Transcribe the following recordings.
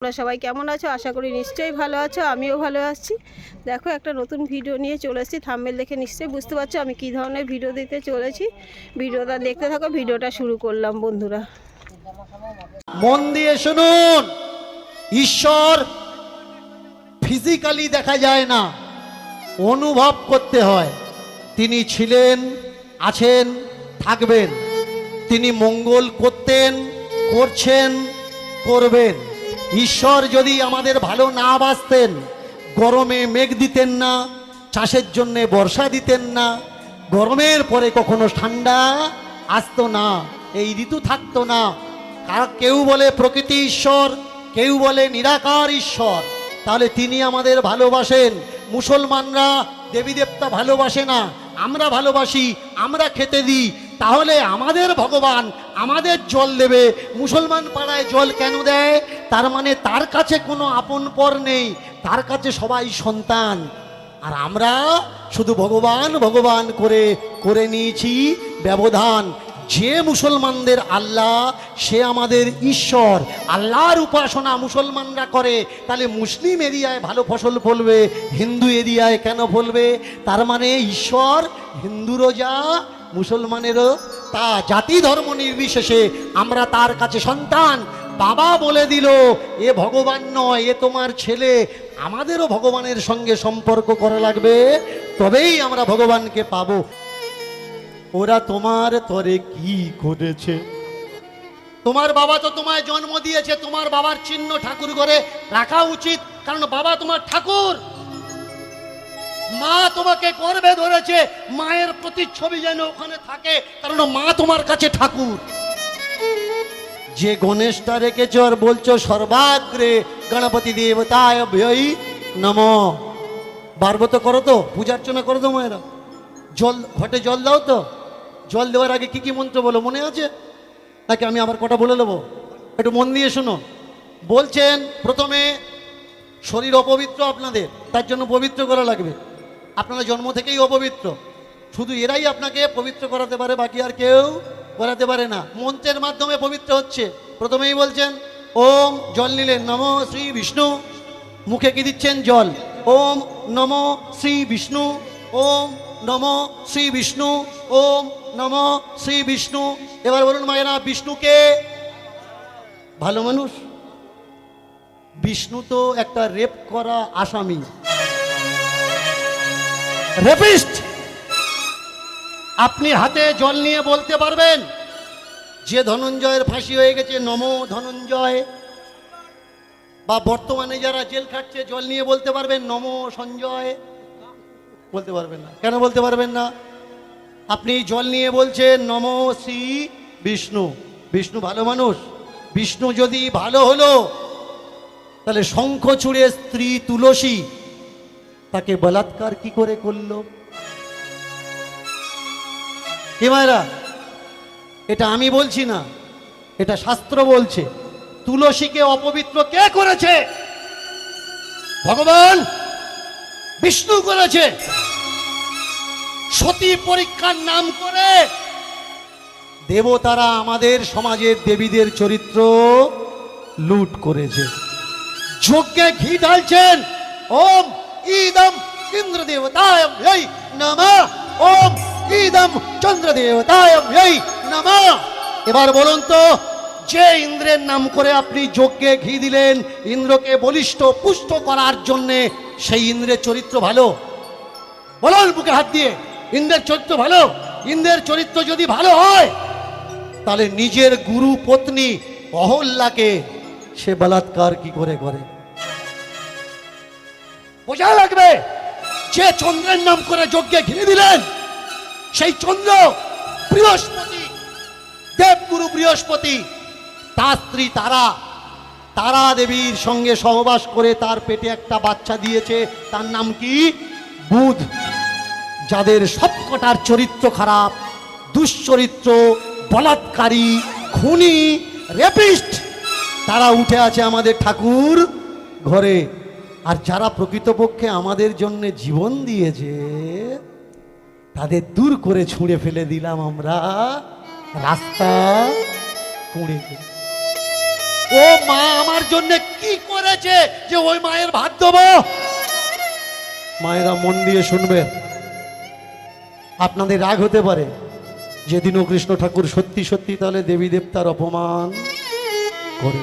তোমরা সবাই কেমন আছো? আশা করি নিশ্চয়ই ভালো আছো, আমিও ভালো আছি। দেখো একটা নতুন ভিডিও নিয়ে চলে এসেছি। থাম্বনেল দেখে নিশ্চয়ই বুঝতে পারছো আমি কী ধরনের ভিডিও দিতে চলেছি। ভিডিওটা দেখতে থাকো। ভিডিওটা শুরু করলাম বন্ধুরা। মন দিয়ে শুনুন, ঈশ্বর ফিজিক্যালি দেখা যায় না, অনুভব করতে হয়। তিনি ছিলেন, আছেন, থাকবেন। তিনি মঙ্গল করতেন, করছেন, করবেন। ঈশ্বর যদি আমাদের ভালো না বাসতেন, গরমে মেঘ দিতেন না, চাষের জন্যে বর্ষা দিতেন না, গরমের পরে কখনো ঠান্ডা আসতো না, এই ঋতু থাকতো না। কেউ বলে প্রকৃতি ঈশ্বর, কেউ বলে নিরাকার ঈশ্বর। তাহলে তিনি আমাদের ভালোবাসেন। মুসলমানরা দেবী দেবতা ভালোবাসে না, আমরা ভালোবাসি, আমরা খেতে দিই। তাহলে আমাদের ভগবান আমাদের জল দেবে। মুসলমান পাড়ায় জল কেন দেয়? তার মানে তার কাছে কোনো আপন পর নেই, তার কাছে সবাই সন্তান। আর আমরা শুধু ভগবান ভগবান করে নিয়েছি ব্যবধান। যে মুসলমানদের আল্লাহ, সে আমাদের ঈশ্বর। আল্লাহর উপাসনা মুসলমানরা করে, তাহলে মুসলিম এরিয়ায় ভালো ফসল ফলবে, হিন্দু এরিয়ায় কেন ফলবে? তার মানে ঈশ্বর হিন্দুরও যা, মুসলমানেরও তা। জাতি ধর্ম নির্বিশেষে আমরা তার কাছে সন্তান। বাবা বলে দিল এ ভগবান নয়, এ তোমার ছেলে। আমাদেরও ভগবানের সঙ্গে সম্পর্ক করা লাগবে, তবেই আমরা ভগবানকে পাবো। ওরা তোমার তরে কি করেছে? তোমার বাবা তো তোমায় জন্ম দিয়েছে, তোমার বাবার চিহ্ন ঠাকুর ঘরে রাখা উচিত, কারণ বাবা তোমার ঠাকুর। মা তোমাকে গর্ভে ধরেছে, মায়ের প্রতিচ্ছবি যেন ওখানে থাকে, কারণ মা তোমার কাছে ঠাকুর। যে গণেশটা রেখেছ আর বলছো সর্বাগ্রে গণপতি দেবতায় ভৈ নমঃ, বারবো তো করো, তো পূজার্চনা করো তো মায়েরা। জল ঘটে জল দাও তো। জল দেওয়ার আগে কি কি মন্ত্র বলো, মনে আছে নাকি আমি আবার কটা বলে দেবো? একটু মন দিয়ে শোনো। বলছেন প্রথমে শরীর অপবিত্র আপনাদের, তার জন্য পবিত্র করা লাগবে। আপনারা জন্ম থেকেই অপবিত্র, শুধু এরাই আপনাকে পবিত্র করাতে পারে, বাকি আর কেউ করাতে পারে না। মন্ত্রের মাধ্যমে পবিত্র হচ্ছে। প্রথমেই বলছেন ওম, জল নিলেন, নমঃ শ্রী বিষ্ণু। মুখে কি দিচ্ছেন? জল। ওম নমঃ শ্রী বিষ্ণু, ওম নমঃ শ্রী বিষ্ণু, ওম নমঃ শ্রী বিষ্ণু। এবার বলুন মায়েরা, বিষ্ণুকে ভালো মানুষ। বিষ্ণু তো একটা রেপ করা আসামি, রেপিস্ট। আপনি হাতে জল নিয়ে বলতে পারবেন যে ধনঞ্জয়ের ফাঁসি হয়ে গেছে, নমো ধনঞ্জয়। বা বর্তমানে যারা জেল খাটছে, জল নিয়ে বলতে পারবেন নমো সঞ্জয়? বলতে পারবেন না। কেন বলতে পারবেন না? আপনি জল নিয়ে বলছেন নমো শ্রী বিষ্ণু। বিষ্ণু ভালো মানুষ। বিষ্ণু যদি ভালো হলো, তাহলে শঙ্খচূড়ের স্ত্রী তুলসী তাকে বলাৎকার কি করে করলো? কি মায়েরা, এটা আমি বলছি না, এটা শাস্ত্র বলছে। তুলসীকে অপবিত্র কে করেছে? ভগবান বিষ্ণু করেছে। সতী পরীক্ষার নাম করে দেবতারা আমাদের সমাজের দেবীদের চরিত্র লুট করেছে। যজ্ঞে ঘি ঢালছেন, ওম ইদম ইন্দ্র দেবতায় নমঃ, ওম ইদম চন্দ্র দেবতায় নমঃ। এবার বলুন তো, যে ইন্দ্রের নাম করে আপনি যজ্ঞে ঘি দিলেন ইন্দ্রকে বলিষ্ঠ পুষ্ট করার জন্যে, সেই ইন্দ্রের চরিত্র ভালো? বলুন বুকে হাত দিয়ে, ইন্দ্রের চরিত্র ভালো? ইন্দ্রের চরিত্র যদি ভালো হয়, তাহলে নিজের গুরু পত্নী অহল্যাকে সে বলাৎকার কি করে করে? বোঝা লাগবে। যে চন্দ্রের নাম করে যজ্ঞে ঘি দিলেন, সেই চন্দ্র বৃহস্পতি, দেবগুরু বৃহস্পতি, তার স্ত্রী তারা, তারা দেবীর সঙ্গে সহবাস করে তার পেটে একটা বাচ্চা দিয়েছে, তার নাম কি? বুধ। যাদের সবকটার চরিত্র খারাপ, দুশ্চরিত্র, বলাৎকারী, খুনি, রেপিস্ট, তারা উঠে আছে আমাদের ঠাকুর ঘরে। আর যারা প্রকৃতপক্ষে আমাদের জন্য জীবন দিয়েছে, তাদের দূর করে ছুঁড়ে ফেলে দিলাম আমরা রাস্তা কুড়ে। ও মা আমার জন্য কি করে দিয়েছে যে ওই মায়ের ভাত দেবো? মায়েরা মন দিয়ে শুনবেন, আপনাদের রাগ হতে পারে। যেদিনও কৃষ্ণ ঠাকুর সত্যি সত্যি তাহলে দেবী দেবতার অপমান করে।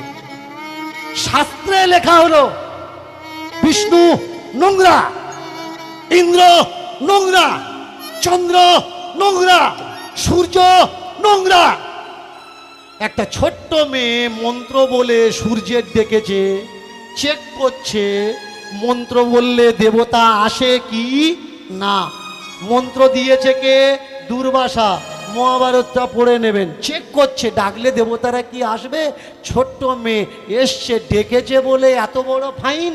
শাস্ত্রে লেখা হলো বিষ্ণু নোংরা, ইন্দ্র নোংরা, চন্দ্র নোংরা, সূর্য নোংরা। একটা ছোট্ট মেয়ে মন্ত্র বলে সূর্যের ডেকেছে, চেক করছে মন্ত্র বললে দেবতা আসে কি না। মন্ত্র দিয়েছে কে? দুর্বাসা। মহাভারতটা পড়ে নেবেন, চেক করছে ডাকলে দেবতারা কি আসবে। ছোট্ট মেয়ে এসছে, ডেকেছে বলে এত বড় ফাইন।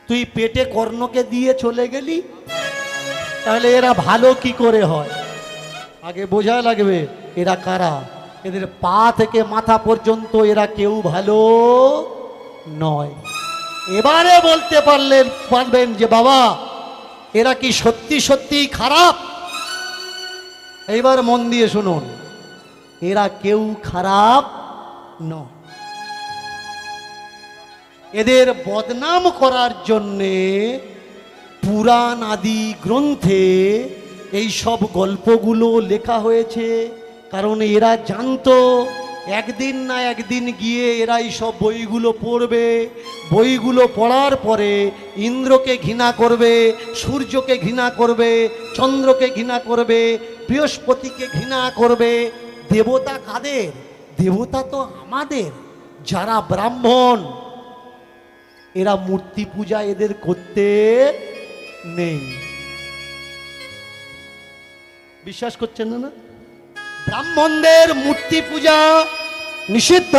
তুই পেটে কর্ণকে দিয়ে চলে গেলি, তাহলে এরা ভালো কি করে হয়? আগে বোঝা লাগবে এরা কারা। এদের পা থেকে মাথা পর্যন্ত এরা কেউ ভালো নয়। এবারে বলতে পারবেন যে বাবা এরা কি সত্যি সত্যি খারাপ? এইবার মন দিয়ে শুনুন, এরা কেউ খারাপ নয়। এদের বদনাম করার জন্যে পুরাণ আদি গ্রন্থে এই সব গল্পগুলো লেখা হয়েছে। কারণ এরা জানতো একদিন না একদিন গিয়ে এরা এই সব বইগুলো পড়বে। বইগুলো পড়ার পরে ইন্দ্রকে ঘৃণা করবে, সূর্যকে ঘৃণা করবে, চন্দ্রকে ঘৃণা করবে, বৃহস্পতিকে ঘৃণা করবে। দেবতা কাদের? দেবতা তো আমাদের যারা ব্রাহ্মণ। এরা মূর্তি পূজা এদের করতে নেই। বিশ্বাস করছেন না? ব্রাহ্মণদের মূর্তি পূজা নিষিদ্ধ।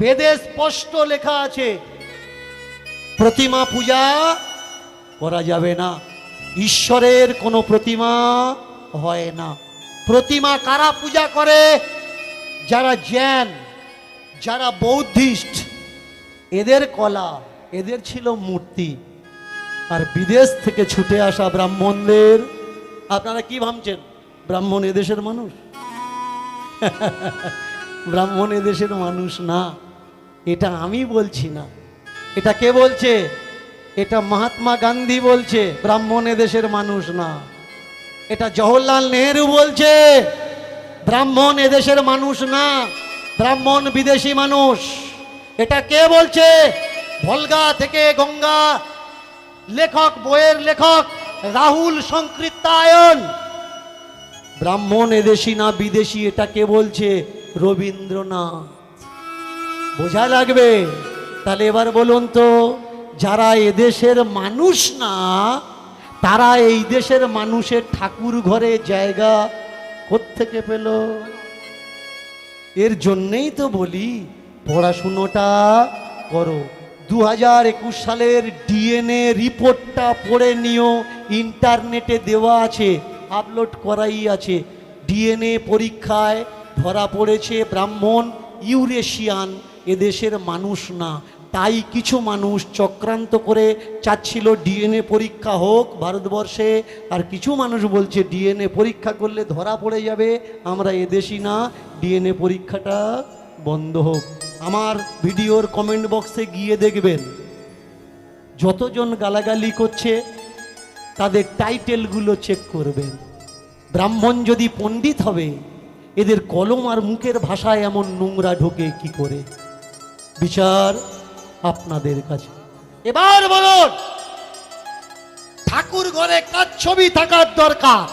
বেদে স্পষ্ট লেখা আছে প্রতিমা পূজা করা যাবে না। ঈশ্বরের কোনো প্রতিমা হয় না। প্রতিমা কারা পূজা করে? যারা জৈন, যারা বৌদ্ধিস্ট, এদের কলা, এদের ছিল মূর্তি। আর বিদেশ থেকে ছুটে আসা ব্রাহ্মণদের, আপনারা কি ভাবছেন ব্রাহ্মণ এদেশের মানুষ? ব্রাহ্মণ এদেশের মানুষ না। এটা আমি বলছি না, এটা কে বলছে? এটা মহাত্মা গান্ধী বলছে ব্রাহ্মণ এদেশের মানুষ না। এটা জওহরলাল নেহেরু বলছে ব্রাহ্মণ এদেশের মানুষ না, ব্রাহ্মণ বিদেশি মানুষ। এটা কে বলছে? ভলগা থেকে গঙ্গা লেখক, বইয়ের লেখক রাহুল সংকৃত্তায়ন। ব্রাহ্মণ এদেশি না বিদেশি, এটা কে বলছে? রবীন্দ্রনাথ। বোঝা লাগবে। তাহলে এবার বলুন তো, যারা এদেশের মানুষ না তারা এই দেশের মানুষের ঠাকুর ঘরে জায়গা কোত্থেকে পেল? এর জন্যেই তো বলি পড়াশুনোটা করো। 2021 সালের ডিএনএ রিপোর্টটা পড়ে নিও, ইন্টারনেটে দেওয়া আছে, আপলোড করাই আছে। ডিএনএ পরীক্ষায় ধরা পড়েছে ব্রাহ্মণ ইউরেশিয়ান এদেশের মানুষ না। তাই কিছু মানুষ চক্রান্ত করে চাচ্ছিল ডিএনএ পরীক্ষা হোক ভারতবর্ষে, আর কিছু মানুষ বলছে ডিএনএ পরীক্ষা করলে ধরা পড়ে যাবে আমরা এদেশি না, ডিএনএ পরীক্ষাটা বন্ধ হোক। আমার ভিডিওর কমেন্ট বক্সে গিয়ে দেখবেন যতজন গালাগালি করছে তাদের টাইটেলগুলো চেক করবেন। ব্রাহ্মণ যদি পণ্ডিত হবে, এদের কলম আর মুখের ভাষায় এমন নোংরা ঢোকে কি করে? বিচার আপনাদের কাছে। এবার বলুন, ঠাকুর ঘরে কার ছবি থাকার দরকার?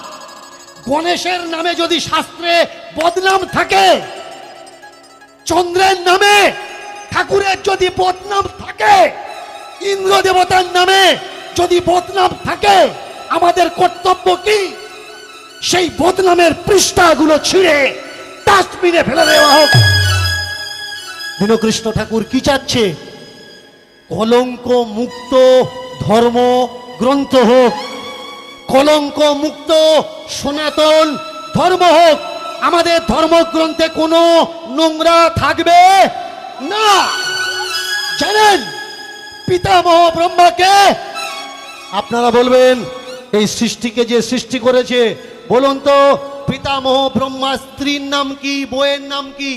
গণেশের নামে যদি শাস্ত্রে বদনাম থাকে, চন্দ্রের নামে ঠাকুরের যদি বদনাম থাকে, ইন্দ্র দেবতার নামে যদি বদনাম থাকে, আমাদের কর্তব্য কি? সেই বদনামের পৃষ্ঠাগুলো ছিঁড়ে ডাস্টবিনে ফেলে দেওয়া হোক। দীনকৃষ্ণ ঠাকুর কি চাচ্ছে? কলঙ্ক মুক্ত ধর্ম গ্রন্থ হোক, কলঙ্ক মুক্ত সনাতন ধর্ম হোক। আমাদের ধর্মগ্রন্থে কোনো নোংরা থাকবে না। জানেন পিতামহ ব্রহ্মাকে? আপনারা বলবেন এই সৃষ্টিকে যে সৃষ্টি করেছে, বলুন তো পিতামহ ব্রহ্মার স্ত্রীর নাম কি, বইয়ের নাম কি?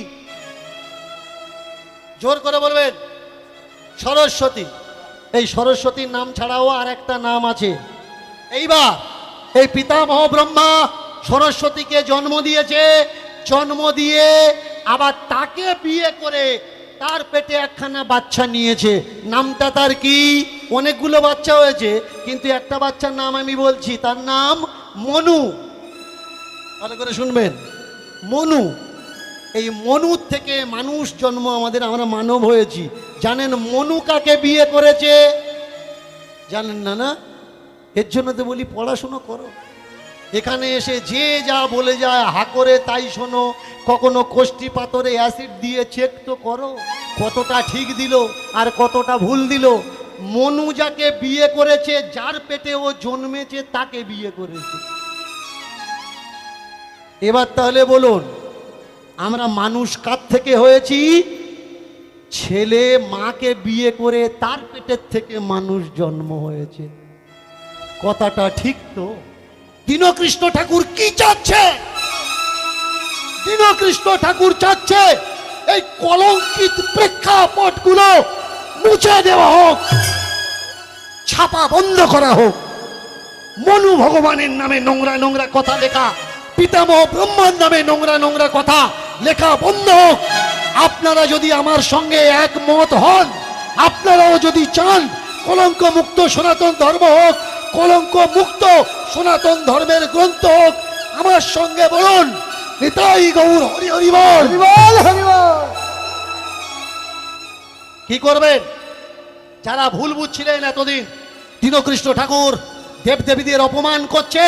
জোর করে বলবেন সরস্বতী। এই সরস্বতীর নাম ছাড়াও আর একটা নাম আছে। এইবার এই পিতামহ ব্রহ্মা সরস্বতীকে জন্ম দিয়েছে, জন্ম দিয়ে আবার তাকে বিয়ে করে তার পেটে একখানা বাচ্চা নিয়েছে। নামটা তার কি? অনেকগুলো বাচ্চা হয়েছে, কিন্তু একটা বাচ্চার নাম আমি বলছি, তার নাম মনু। ভালো করে শুনবেন, মনু। এই মনুর থেকে মানুষ জন্ম আমাদের, আমরা মানব হয়েছি। জানেন মনু কাকে বিয়ে করেছে? জানেন না? না, এর জন্য তো বলি পড়াশুনো করো। এখানে এসে যে যা বলে যায় হা করে তাই শোনো। কখনো কোষ্ঠী পাথরে অ্যাসিড দিয়ে চেক তো করো কতটা ঠিক দিল আর কতটা ভুল দিল। মনু যাকে বিয়ে করেছে, যার পেটে ও জন্মেছে, তাকে বিয়ে করেছে। এবার তাহলে বলুন, আমরা মানুষ কার থেকে হয়েছি? ছেলে মাকে বিয়ে করে তার পেটের থেকে মানুষ জন্ম হয়েছে। কথাটা ঠিক তো? দীনকৃষ্ণ ঠাকুর কি চাচ্ছে? দীনকৃষ্ণ ঠাকুর চাচ্ছে এই কলঙ্কিত প্রেক্ষাপটগুলো মুছে দেওয়া হোক, ছাপা বন্ধ করা হোক। মনু ভগবানের নামে নোংরা নোংরা কথা লেখা, পিতামহ ব্রহ্মার নামে নোংরা নোংরা কথা লেখা বন্ধ হোক। আপনারা যদি আমার সঙ্গে একমত হন, আপনারাও যদি চান কলঙ্ক মুক্ত সনাতন ধর্ম হোক, কলঙ্ক মুক্ত সনাতন ধর্মের গ্রন্থ হোক, আমার সঙ্গে বলুন নিতাই গৌর হরি হরি বল। কি করবেন? যারা ভুল বুঝছিলেন এতদিন দীনকৃষ্ণ ঠাকুর দেবদেবীদের অপমান করছে,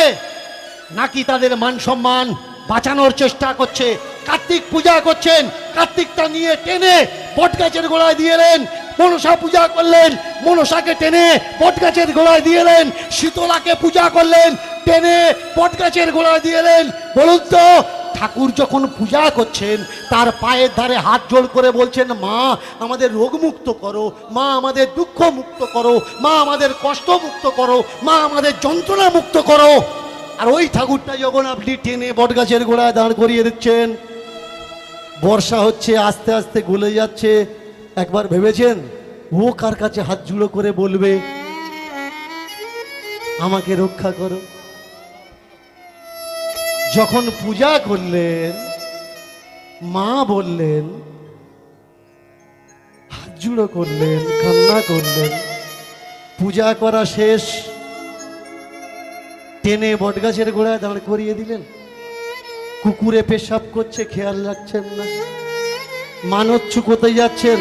নাকি তাদের মান সম্মান বাঁচানোর চেষ্টা করছে? কার্তিক পূজা করছেন, কার্তিকটা নিয়ে টেনে বটগাছের গোড়ায় দিয়ে এলেন। মনসা পূজা করলেন, মনসাকে টেনে বটগাছের গোড়ায় দিয়ে এলেন। শীতলাকে পূজা করলেন, টেনে বটগাছের গোড়ায় দিয়ে এলেন। বলুন তো, ঠাকুর যখন পূজা করছেন তার পায়ের ধারে হাত জোড় করে বলছেন, মা আমাদের রোগ মুক্ত করো, মা আমাদের দুঃখ মুক্ত করো, মা আমাদের কষ্ট মুক্ত করো, মা আমাদের যন্ত্রণা মুক্ত করো। আর ওই ঠাকুরটা যখন আপনি টেনে বটগাছের গোড়ায় দাঁড় করিয়ে দিচ্ছেন, বর্ষা হচ্ছে, আস্তে আস্তে গলে যাচ্ছে, একবার ভেবেছেন ও কার কাছে হাত জুড়ো করে বলবে আমাকে রক্ষা করো? যখন পূজা করলেন, মা বললেন, হাত জুড়ো করলেন, কান্না করলেন, পূজা করা শেষ, টেনে বটগাছের গোড়ায় দাঁড় করিয়ে দিলেন। কুকুরে পেশাব করছে, খেয়াল রাখছেন না। মানচ্ছু কোথায় যাচ্ছেন?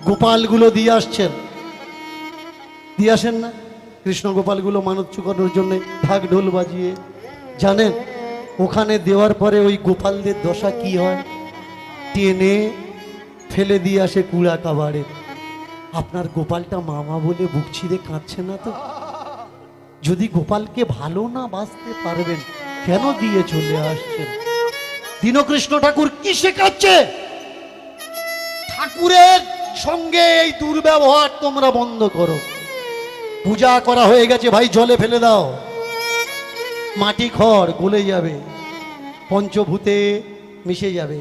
গোপালগুলো দিয়ে আসছেন, দিয়ে আসেন না? কৃষ্ণ গোপালগুলো মানচ্ছু করার জন্য ঢাক ঢোল বাজিয়ে। জানেন ওখানে দেওয়ার পরে ওই গোপালদের দশা কি হয়? টেনে ফেলে দিয়ে আসে কুড়া কাবাড়ে। আপনার গোপালটা মামা বলে বুক ছিঁড়ে কাঁদছে না তো? যদি গোপালকে ভালো না বাঁচতে পারবেন, কেন দিয়ে চলে আসছেন? দীনকৃষ্ণ ঠাকুর কি শেখাচ্ছে? ঠাকুরের সঙ্গে এই দুর্ব্যবহার তোমরা বন্ধ করো। পূজা করা হয়ে গেছে ভাই, জলে ফেলে দাও, মাটি খড় গলে যাবে, পঞ্চভূতে মিশে যাবে।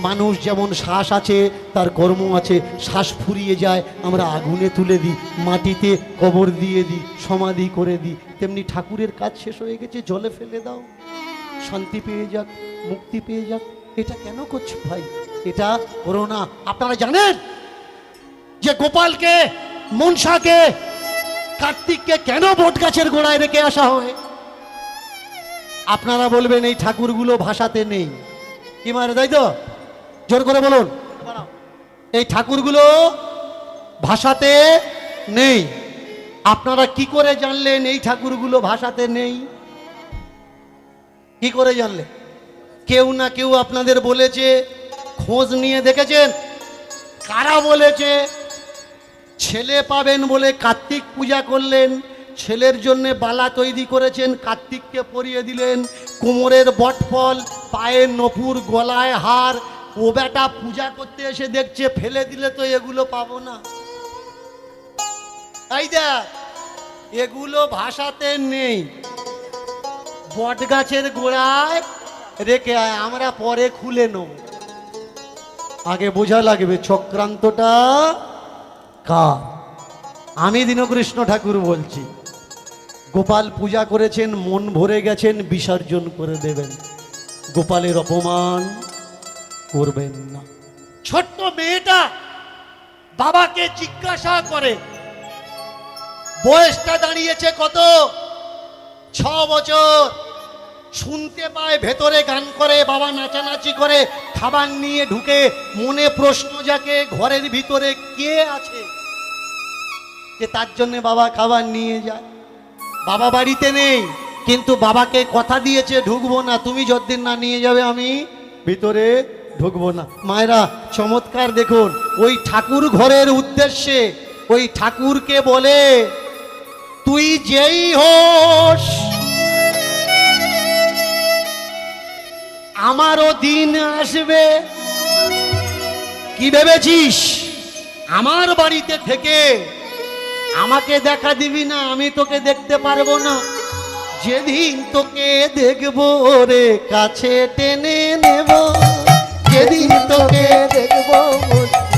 মানুষ যেমন শ্বাস আছে, তার কর্ম আছে, শ্বাস ফুরিয়ে যায়, আমরা আগুনে তুলে দিই, মাটিতে কবর দিয়ে দিই, সমাধি করে দিই। তেমনি ঠাকুরের কাজ শেষ হয়ে গেছে, জলে ফেলে দাও, শান্তি পেয়ে যাক, মুক্তি পেয়ে যাক। এটা কেন করছো ভাই? এটা করো না। আপনারা জানেন যে গোপালকে, মনসাকে, কার্তিককে কেন বটগাছের গোড়ায় রেখে আসা হয়? আপনারা বলবেন এই ঠাকুরগুলো ভাষাতে নেই, কি মারে, তাই তো? জোর করে বলুন, এই ঠাকুরগুলো ভাষাতে নেই। আপনারা কি করে জানলেন এই ঠাকুরগুলো ভাষাতে নেই? কি করে জানলেন? কেউ না কেউ আপনাদের বলেছে, খোঁজ নিয়ে দেখেছেন? কারা বলেছে? ছেলে পাবেন বলে কার্তিক পূজা করলেন, ছেলের জন্য বালা তৈরি করেছেন, কার্তিককে পরিয়ে দিলেন, কোমরের বটফল, পায়ের নপুর, গলায় হার। ও বেটা পূজা করতে এসে দেখছে ফেলে দিলে তো এগুলো পাবো না। তাই দেখ, এগুলো ভাষাতে নেই, বটগাছের গোড়ায় রেখে আয়, আমরা পরে খুলে নেব। আগে বোঝা লাগবে চক্রান্তটা কার। আমি দীনকৃষ্ণ ঠাকুর বলছি, গোপাল পূজা করেছেন, মন ভরে গেছেন, বিসর্জন করে দেবেন, গোপালের অপমান করবেন না। ছোট্ট মেয়েটা বাবাকে জিজ্ঞাসা করে, বয়সটা দাঁড়িয়েছে কত, 6 বছর। শুনতে পায় ভেতরে গান করে, বাবা নাচানাচি করে, খাবার নিয়ে ঢুকে, মনে প্রশ্ন জাগে ঘরের ভিতরে কে আছে যে তার জন্য বাবা খাবার নিয়ে যায়। বাবা বাড়িতে নেই, কিন্তু বাবাকে কথা দিয়েছে ঢুকবো না, তুমি যতদিন না নিয়ে যাবে আমি ভিতরে ঢুকবো না। মায়েরা চমৎকার দেখুন, ওই ঠাকুর ঘরের উদ্দেশ্যে ওই ঠাকুরকে বলে, তুই যেই হোস আমারও দিন আসবে। কি ভেবেছিস আমার বাড়িতে থেকে আমাকে দেখা দিবি না, আমি তোকে দেখতে পারবো না। যেদিন তোকে দেখবো রে কাছে টেনে নেব, যেদিন তোকে দেখবো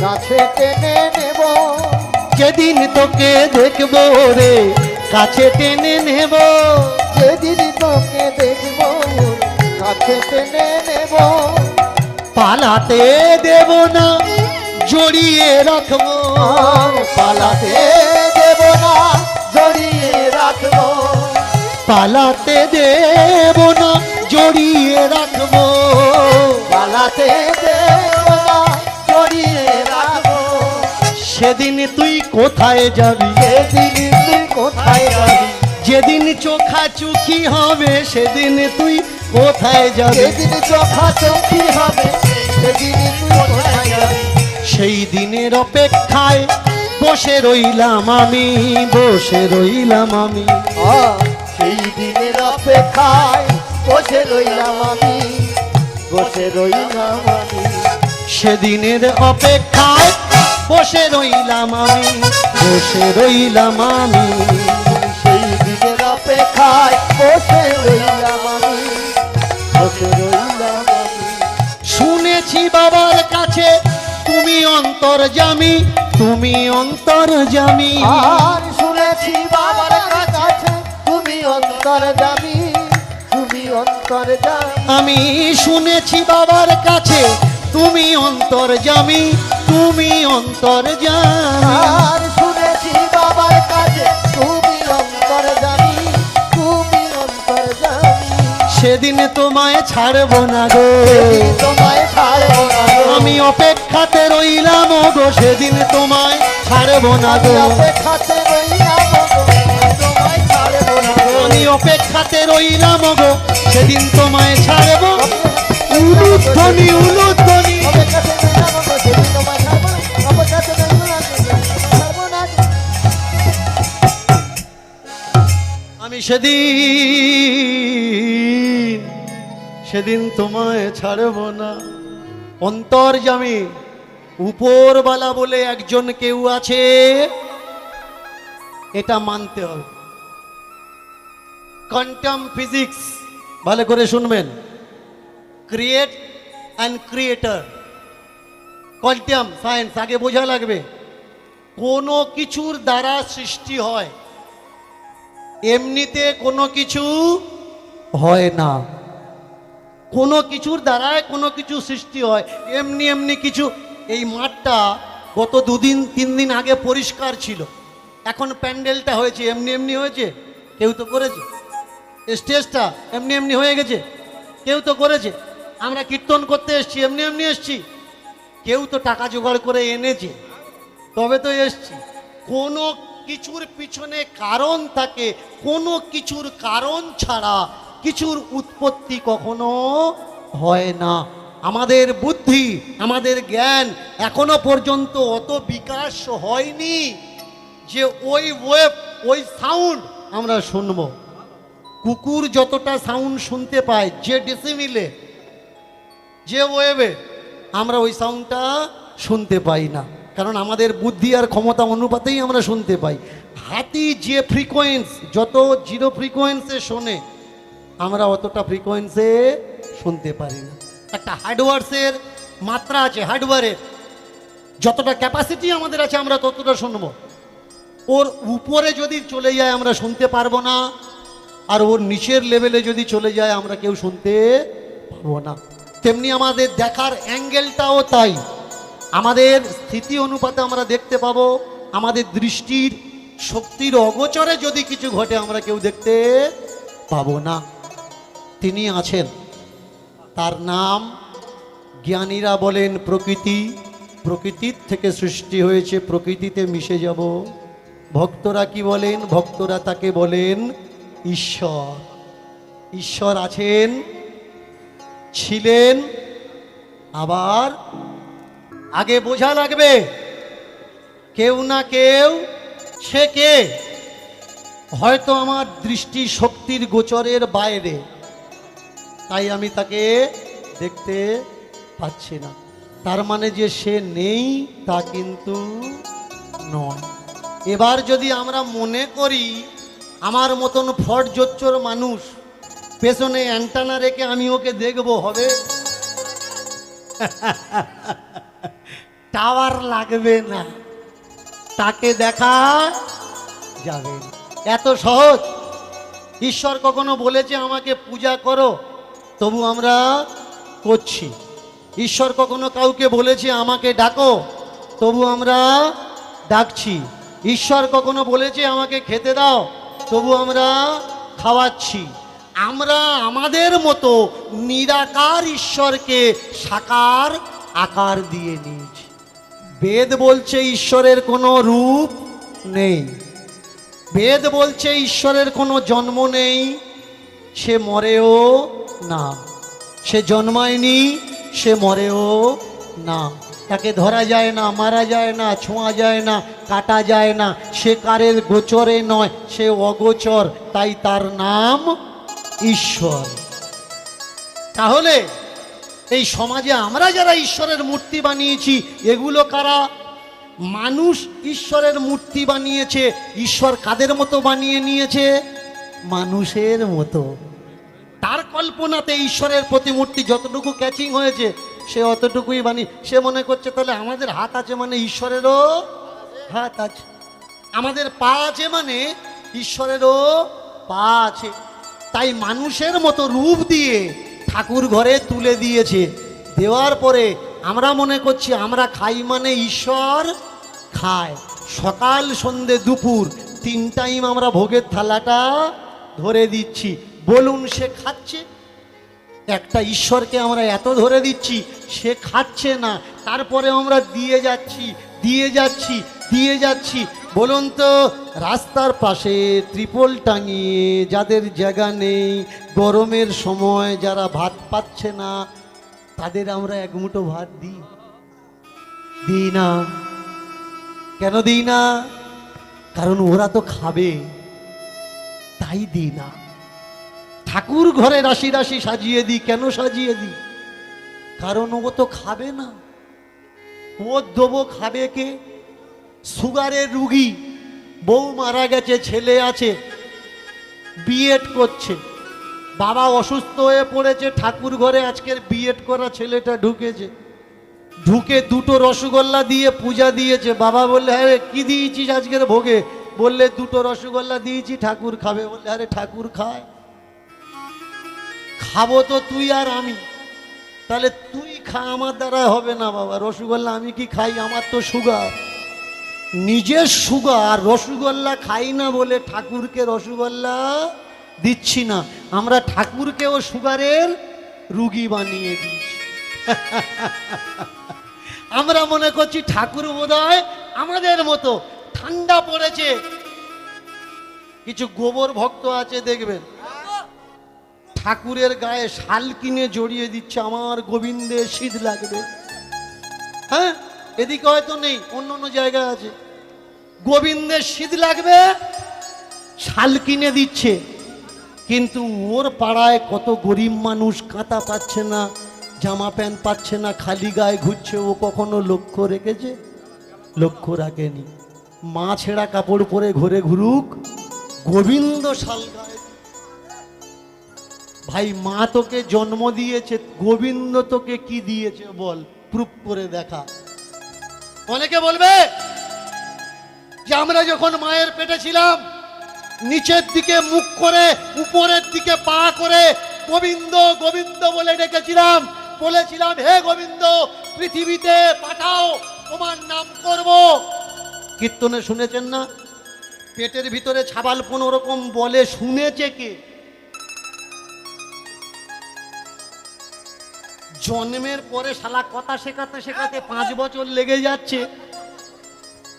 কাছে টেনে নেব, যেদিন তোকে দেখবো রে কাছে টেনে নেব, যেদিন তোকে দেখবো কাছে টেনে নেব, পালাতে দেব না জড়িয়ে রাখবো, আর পালাতে দেব না জড়িয়ে রাখবো, পালাতে দেব না জড়িয়ে রাখবো, পালাতে দেব না জড়িয়ে রাখবো। সেদিন তুই কোথায় যাবি, সেদিন তুই কোথায় যাবি, যেদিন চোখা চোখি হবে সেদিন তুই কোথায় যাবি, যেদিন চোখাচোখি হবে সেদিন তুই কোথায় যাবি, সেই দিনের অপেক্ষায় বসে রইলাম আমি, বসে রইলাম আমি, সেই দিনের অপেক্ষায় বসে রইলাম আমি, বসে রইলাম আমি, সেদিনের অপেক্ষায় বসে রইলাম আমি, বসে রইলাম আমি, সেই দিনের অপেক্ষায় বসে রইলাম আমি, বসে রইলাম আমি। শুনেছি বাবার কাছে তুমি অন্তর্যামী, তুমি অন্তর্যামী, আর শুনেছি বাবার কাছে তুমি অন্তর্যামী, তুমি অন্তর্যামী, আমি শুনেছি বাবার কাছে তুমি অন্তর্যামী, তুমি অন্তর্যামী, আর শুনেছি বাবার কাছে তুমি অন্তর্যামী, তুমি অন্তর্যামী, সেদিন তোমায় ছাড়বো না গো, সেদিন তোমায় ছাড়বো না গো, আমি অপেক্ষাতে রইলাম গো, সেদিন তোমায় ছাড়বো না গো, অপেক্ষাতে রইলাম গো, তোমায় ছাড়বো না গো, আমি অপেক্ষাতে রইলাম গো, সেদিন তোমায় ছাড়বো। উলুধ্বনি উলুধ্বনি, অপেক্ষাতে রইলাম গো, সেদিন তোমায় ছাড়বো না, অপেক্ষাতে রইলাম গো, ছাড়বো না গো। আমি সেদিন সেদিন তোমায় ছাড়ব না। অন্তর্যামী উপরওয়ালা বলে একজন কেউ আছে, এটা মানতে হবে। কোয়ান্টাম ফিজিক্স ভালো করে শুনবেন, create and creator, quantum science আগে বোঝা লাগবে। কোনো কিছুর দ্বারা সৃষ্টি হয়, এমনিতে কোনো কিছু হয় না, কোনো কিছুর দ্বারায় কোনো কিছু সৃষ্টি হয়, এমনি এমনি কিছু। এই মাঠটা গত 2-3 দিন আগে পরিষ্কার ছিল, এখন প্যান্ডেলটা হয়েছে এমনি এমনি হয়েছে, কেউ তো করেছে। স্টেজটা এমনি এমনি হয়ে গেছে, কেউ তো করেছে। আমরা কীর্তন করতে এসছি এমনি এমনি এসছি, কেউ তো টাকা জোগাড় করে এনেছে, তবে তো এসছি। কোনো কিছুর পিছনে কারণ থাকে, কোনো কিছুর কারণ ছাড়া কিছুর উৎপত্তি কখনো হয় না। আমাদের বুদ্ধি, আমাদের জ্ঞান এখনো পর্যন্ত অত বিকাশ হয়নি যে ওই ওয়েভ, ওই সাউন্ড আমরা শুনব। কুকুর যতটা সাউন্ড শুনতে পায় যে ডেসিমিলে, যে ওয়েভে, আমরা ওই সাউন্ডটা শুনতে পাই না, কারণ আমাদের বুদ্ধি আর ক্ষমতা অনুপাতেই আমরা শুনতে পাই। হাতি যে ফ্রিকোয়েন্স, যত জিরো ফ্রিকোয়েন্সে শোনে, আমরা অতটা ফ্রিকোয়েন্সে শুনতে পারি না। একটা হার্ডওয়ার্সের মাত্রা আছে, হার্ডওয়্যারের যতটা ক্যাপাসিটি আমাদের আছে আমরা ততটা শুনবো। ওর উপরে যদি চলে যায় আমরা শুনতে পারবো না, আর ওর নিচের লেভেলে যদি চলে যায় আমরা কেউ শুনতে পারবো না। তেমনি আমাদের দেখার অ্যাঙ্গেলটাও তাই, আমাদের স্থিতি অনুপাতে আমরা দেখতে পাবো। আমাদের দৃষ্টির শক্তির অগোচরে যদি কিছু ঘটে আমরা কেউ দেখতে পাবো না। তিনি আছেন, তার নাম জ্ঞানীরা বলেন প্রকৃতি। প্রকৃতির থেকে সৃষ্টি হয়েছে, প্রকৃতিতে মিশে যাব। ভক্তরা কি বলেন? ভক্তরা তাকে বলেন ঈশ্বর। ঈশ্বর আছেন, ছিলেন, আবার আগে বোঝা লাগবে কেউ না কেউ সে কে, হয়তো আমার দৃষ্টি শক্তির গোচরের বাইরে, তাই আমি তাকে দেখতে পাচ্ছি না। তার মানে যে সে নেই তা কিন্তু নয়। এবার যদি আমরা মনে করি আমার মতন ফট জোচ্চর মানুষ পেছনে অ্যান্টানা রেখে আমি ওকে দেখব, হবে? টাওয়ার লাগবে না, তাকে দেখা যাবে না। এত সহজ। ঈশ্বর কখনো বলেছে আমাকে পূজা করো, তবু আমরা করছি। ঈশ্বর কখনো কাউকে বলেছে আমাকে ডাকো, তবু আমরা ডাকছি। ঈশ্বর কখনো বলেছে আমাকে খেতে দাও, তবু আমরা খাওয়াচ্ছি। আমরা আমাদের মতো নিরাকার ঈশ্বরকে সাকার আকার দিয়ে নিয়েছি। বেদ বলছে ঈশ্বরের কোনো রূপ নেই, বেদ বলছে ঈশ্বরের কোনো জন্ম নেই, সে মরেও না, সে জন্মায়নি, সে মরেও না, তাকে ধরা যায় না, মারা যায় না, ছোঁয়া যায় না, কাটা যায় না, সে কারের গোচরে নয়, সে অগোচর, তাই তার নাম ঈশ্বর। তাহলে এই সমাজে আমরা যারা ঈশ্বরের মূর্তি বানিয়েছি এগুলো কারা? মানুষ ঈশ্বরের মূর্তি বানিয়েছে। ঈশ্বর কাদের মতো বানিয়ে নিয়েছে? মানুষের মতো। তার কল্পনাতে ঈশ্বরের প্রতিমূর্তি যতটুকু ক্যাচিং হয়েছে সে অতটুকুই বানিয়ে, সে মনে করছে তাহলে আমাদের হাত আছে মানে ঈশ্বরেরও হাত আছে, আমাদের পা আছে মানে ঈশ্বরেরও পা আছে। তাই মানুষের মতো রূপ দিয়ে ঠাকুর ঘরে তুলে দিয়েছে। দেওয়ার পরে আমরা মনে করছি আমরা খাই মানে ঈশ্বর খায়। সকাল সন্ধে দুপুর 3 টাইম আমরা ভোগের থালাটা ধরে দিচ্ছি। বলুন সে খাচ্ছে? একটা ঈশ্বরকে আমরা এত ধরে দিচ্ছি, সে খাচ্ছে না, তারপরে আমরা দিয়ে যাচ্ছি, দিয়ে যাচ্ছি, দিয়ে যাচ্ছি। বলুন তো, রাস্তার পাশে ত্রিপল টাঙিয়ে যাদের জায়গা নেই, গরমের সময় যারা ভাত পাচ্ছে না, তাদের আমরা এক মুঠো ভাত দিই? দিই না। কেন দিই না? কারণ ওরা তো খাবে, তাই দিই না। ঠাকুর ঘরে রাশি রাশি সাজিয়ে দিই। কেন সাজিয়ে দিই? কারণ ও তো খাবে না। ও দেবো, খাবে কে? সুগারের রুগী, বউ মারা গেছে, ছেলে আছে, বিএড করছে, বাবা অসুস্থ হয়ে পড়েছে, ঠাকুর ঘরে আজকের বিএড করা ছেলেটা ঢুকেছে, ঢুকে 2টো রসগোল্লা দিয়ে পূজা দিয়েছে। বাবা বললে, আরে কি দিয়েছিস আজকের ভোগে? বললে 2টো রসগোল্লা দিয়েছি, ঠাকুর খাবে। বললে, আরে ঠাকুর খায়? খাবো তো তুই আর আমি। তাহলে তুই খা, আমার দ্বারা হবে না বাবা। রসগোল্লা আমি কি খাই? আমার তো সুগার, নিজের সুগার। রসগোল্লা খাই না বলে ঠাকুরকে রসগোল্লা দিচ্ছি না। আমরা ঠাকুরকেও সুগারের রুগী বানিয়ে দিচ্ছি। আমরা মনে করছি ঠাকুর বোধহয় আমাদের মতো। ঠান্ডা পড়েছে, কিছু গোবর ভক্ত আছে দেখবেন, ঠাকুরের গায়ে শাল কিনে জড়িয়ে দিচ্ছে, আমার গোবিন্দের শীত লাগবে। হ্যাঁ, এদিকে হয়তো নেই, অন্য অন্য জায়গায় আছে। গোবিন্দের শীত লাগবে, শাল কিনে দিচ্ছে। কিন্তু ওর পাড়ায় কত গরিব মানুষ কাঁথা পাচ্ছে না, জামা প্যান্ট পাচ্ছে না, খালি গায়ে ঘুরছে। ও কখনো লক্ষ্য রেখেছে? লক্ষ্য রাখেনি। মা ছেঁড়া কাপড় পরে ঘুরে ঘুরুক, গোবিন্দ শাল গায়ে। ভাই, মা তোকে জন্ম দিয়েছে, গোবিন্দ তোকে কি দিয়েছে বল? প্রুফ করে দেখা। অনেকে বলবে যে আমরা যখন মায়ের পেটে ছিলাম নিচের দিকে মুখ করে উপরের দিকে পা করে গোবিন্দ গোবিন্দ বলে ডেকেছিলাম, বলেছিলাম হে গোবিন্দ পৃথিবীতে পাঠাও, তোমার নাম করব। কীর্তনে শুনেছেন না? পেটের ভিতরে ছাবাল কোনো রকম বলে, শুনেছে কে? জন্মের পরে শালা কথা শেখাতে শেখাতে 5 বছর লেগে যাচ্ছে,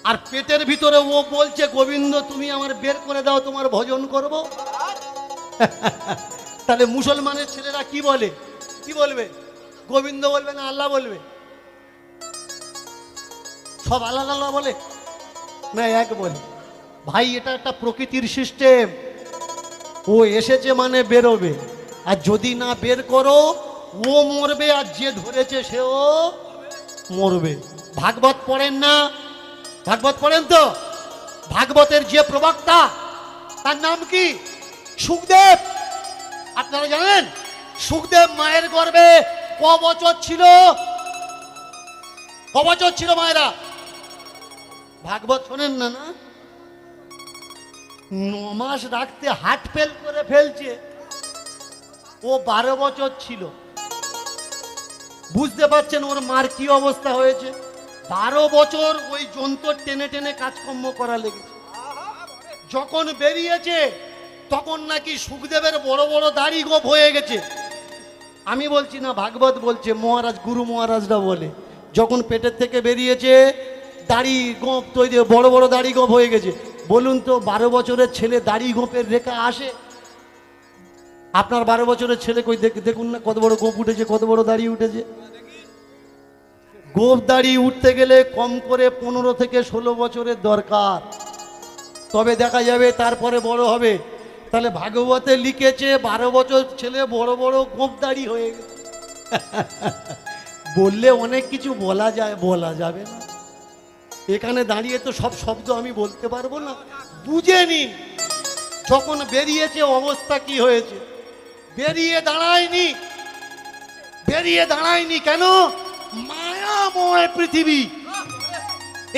আর পেটের ভিতরে ও বলছে গোবিন্দ তুমি আমার বের করে দাও, তোমার ভজন করব। তাহলে মুসলমানের ছেলেরা কি বলে, কি বলবে? গোবিন্দ বলবে না আল্লাহ বলবে? সব আল্লাহ আল্লাহ বলে না এক বলে? ভাই এটা একটা প্রকৃতির সিস্টেম। ও এসেছে মানে বেরোবে, আর যদি না বের করো ও মরবে, আর যে ধরেছে সেও মরবে। ভাগবত পড়েন না? ভাগবত পড়েন তো? ভাগবতের যে প্রবক্তা তার নাম কি? সুখদেব। আপনারা জানেন সুখদেব মায়ের গর্ভে ক বছর ছিল? ক বছর ছিল মায়েরা? ভাগবত শোনেন না? না 9 মাস রাখতে হার্ট ফেল করে ফেলছে, ও 12 বছর ছিল। বুঝতে পারছেন ওর মার কি অবস্থা হয়েছে? 12 বছর ওই যন্ত্র টেনে টেনে কাজকর্ম করা লেগেছে। যখন বেরিয়েছে তখন নাকি সুখদেবের বড় বড় দাড়ি গোপ হয়ে গেছে। আমি বলছি না, ভাগবত বলছে, মহারাজ গুরু মহারাজরা বলে যখন পেটের থেকে বেরিয়েছে দাড়ি গোপ তৈরি, বড় বড় দাড়ি গোপ হয়ে গেছে। বলুন তো 12 বছরের ছেলে দাড়ি গোপের রেখা আসে? আপনার 12 বছরের ছেলে কই দেখুন না কত বড় গোপ উঠেছে, কত বড় দাড়ি উঠেছে। গোপ দাড়ি উঠতে গেলে কম করে 15 থেকে 16 বছরের দরকার, তবে দেখা যাবে, তারপরে বড় হবে। তাহলে ভাগবতে লিখেছে 12 বছর ছেলে বড় বড় গোপ দাড়ি হয়ে গেছে। বললে অনেক কিছু বলা যায়, বলা যাবে না। এখানে দাঁড়িয়ে তো সব শব্দ আমি বলতে পারবো না, বুঝে নিন যখন বেরিয়েছে অবস্থা কি হয়েছে। বেরিয়ে দাঁড়ায়নি, বেরিয়ে দাঁড়ায়নি কেন? মায়াময় পৃথিবী,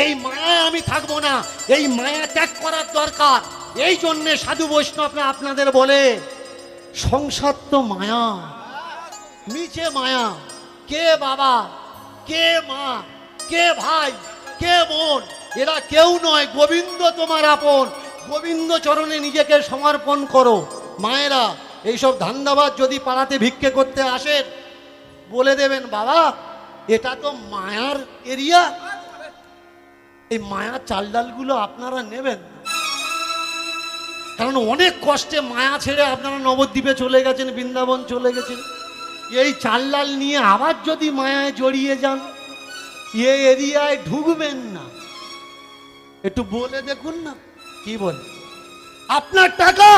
এই মায়ায় আমি থাকবো না, এই মায়া ত্যাগ করার দরকার। এই জন্যে সাধু বৈষ্ণবরা আপনাদের বলে সংসার তো মায়া, নিচে মায়া। কে বাবা, কে মা, কে ভাই, কে বোন, এরা কেউ নয়। গোবিন্দ তোমার আপন, গোবিন্দ চরণে নিজেকে সমর্পণ করো। মায়েরা এইসব ধান্দাবাজ যদি পাড়াতে ভিক্ষে করতে আসেন, বলে দেবেন বাবা এটা তো মায়ার এরিয়া, এই মায়ার চাল ডালগুলো আপনারা নেবেন। কারণ অনেক কষ্টে মায়া ছেড়ে আপনারা নবদ্বীপে চলে গেছেন, বৃন্দাবন চলে গেছেন। এই চাল ডাল নিয়ে আবার যদি মায়ায় জড়িয়ে যান, এই এরিয়ায় ঢুকবেন না। একটু বলে দেখুন না কি বলে। আপনার টাকা,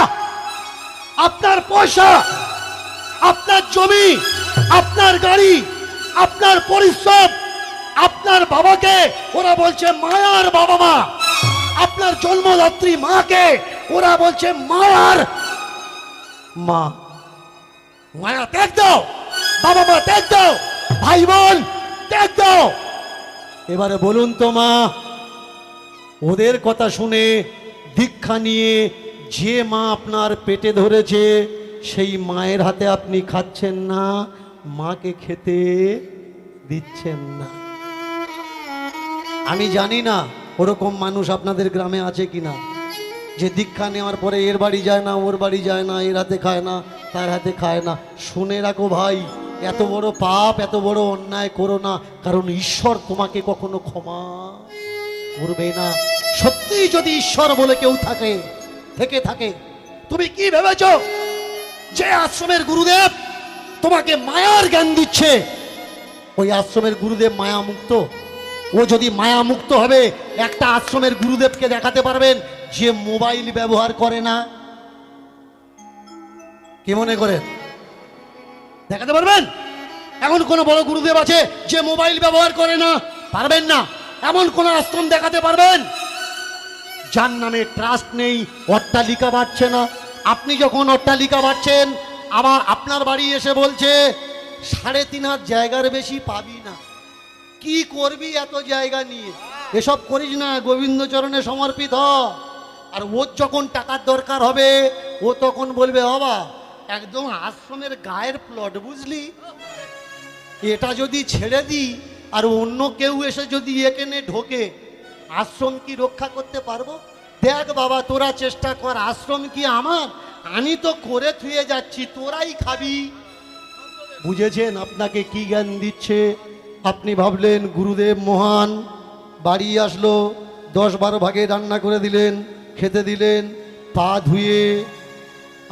আপনার পয়সা, আপনার জমি, আপনার গাড়ি, আপনার পরিশ্রম, আপনার বাবাকে ওরা বলছে মায়ার বাবা মা, আপনার জন্মদাত্রী মাকে ওরা বলছে মায়ার মা। মায়া ত্যাগ দাও, বাবা মা ত্যাগ দাও, ভাই বোন ত্যাগ দাও। এবারে বলুন তো মা, ওদের কথা শুনে দীক্ষা নিয়ে যে মা আপনার পেটে ধরেছে সেই মায়ের হাতে আপনি খাচ্ছেন না, মাকে খেতে দিচ্ছেন না। আমি জানি না ওরকম মানুষ আপনাদের গ্রামে আছে কিনা, যে দীক্ষা নেওয়ার পরে এর বাড়ি যায় না, ওর বাড়ি যায় না, এর হাতে খায় না, তার হাতে খায় না। শুনে রাখো ভাই, এত বড় পাপ, এত বড় অন্যায় করো না, কারণ ঈশ্বর তোমাকে কখনো ক্ষমা করবে না। সত্যিই যদি ঈশ্বর বলে কেউ থাকে, থেকে থাকে, তুমি কি ভেবেছ যে আশ্রমের গুরুদেব তোমাকে মায়ার জ্ঞান দিচ্ছে, ওই আশ্রমের গুরুদেব মায়া মুক্ত? ও যদি মায়া মুক্ত হবে, একটা আশ্রমের গুরুদেবকে দেখাতে পারবেন যে মোবাইল ব্যবহার করে না? কি মনে করেন দেখাতে পারবেন? এমন কোন বড় গুরুদেব আছে যে মোবাইল ব্যবহার করে না? পারবেন না। এমন কোন আশ্রম দেখাতে পারবেন যার নামে ট্রাস্ট নেই, অট্টালিকা বাড়ছে না? আপনি যখন অট্টালিকা বাড়ছেন, আবার আপনার বাড়ি এসে বলছে 3.5 হাত জায়গার বেশি পাবি না, কি করবি এত জায়গা নিয়ে? এসব করিস না, গোবিন্দ চরণে সমর্পিত হ। আর ওর যখন টাকার দরকার হবে ও তখন বলবে, বাবা একদম আশ্রমের গায়ের প্লট, বুঝলি, এটা যদি ছেড়ে দিই আর অন্য কেউ এসে যদি এখানে ঢোকে, আশ্রম কি রক্ষা করতে পারবো? দেখ বাবা, তোরা চেষ্টা কর, আশ্রম কি আমার? আমি তো করে থুয়ে যাচ্ছি, তোরাই খাবি। বুঝেছেন আপনাকে কি জ্ঞান দিচ্ছে? আপনি ভাবলেন গুরুদেব মহান, বাড়ি আসলো, 10-12 ভাগে রান্না করে দিলেন, খেতে দিলেন, পা ধুয়ে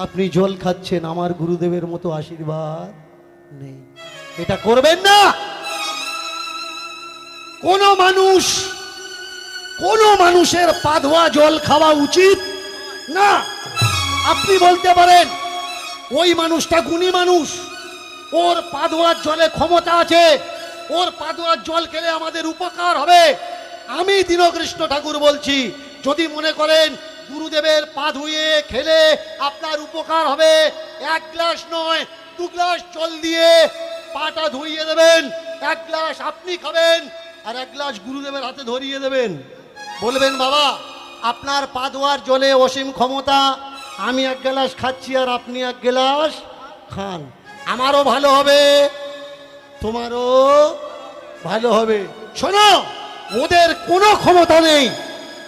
আপনি জল খাচ্ছেন। আমার গুরুদেবের মতো আশীর্বাদ নেই। এটা করবেন না। কোন মানুষের পা ধোয়া জল খাওয়া উচিত না। আপনি বলতে পারেন ওই মানুষটা গুণী মানুষ, ওর পা ধোয়ার জলে ক্ষমতা আছে, ওর পা ধোয়ার জল খেলে আমাদের উপকার হবে। আমি দীনকৃষ্ণ ঠাকুর বলছি, যদি মনে করেন গুরুদেবের পা ধুয়ে খেলে আপনার উপকার হবে, 1 গ্লাস নয় 2 গ্লাস জল দিয়ে পাটা ধুইয়ে দেবেন। 1 গ্লাস আপনি খাবেন আর 1 গ্লাস গুরুদেবের হাতে ধরিয়ে দেবেন। বলবেন, বাবা আপনার পা ধোয়ার জলে অসীম ক্ষমতা, আমি 1 গ্লাস খাচ্ছি আর আপনি 1 গ্লাস খান, আমারও ভালো হবে, তোমারও ভালো হবে। শোনো, ওদের কোনো ক্ষমতা নেই,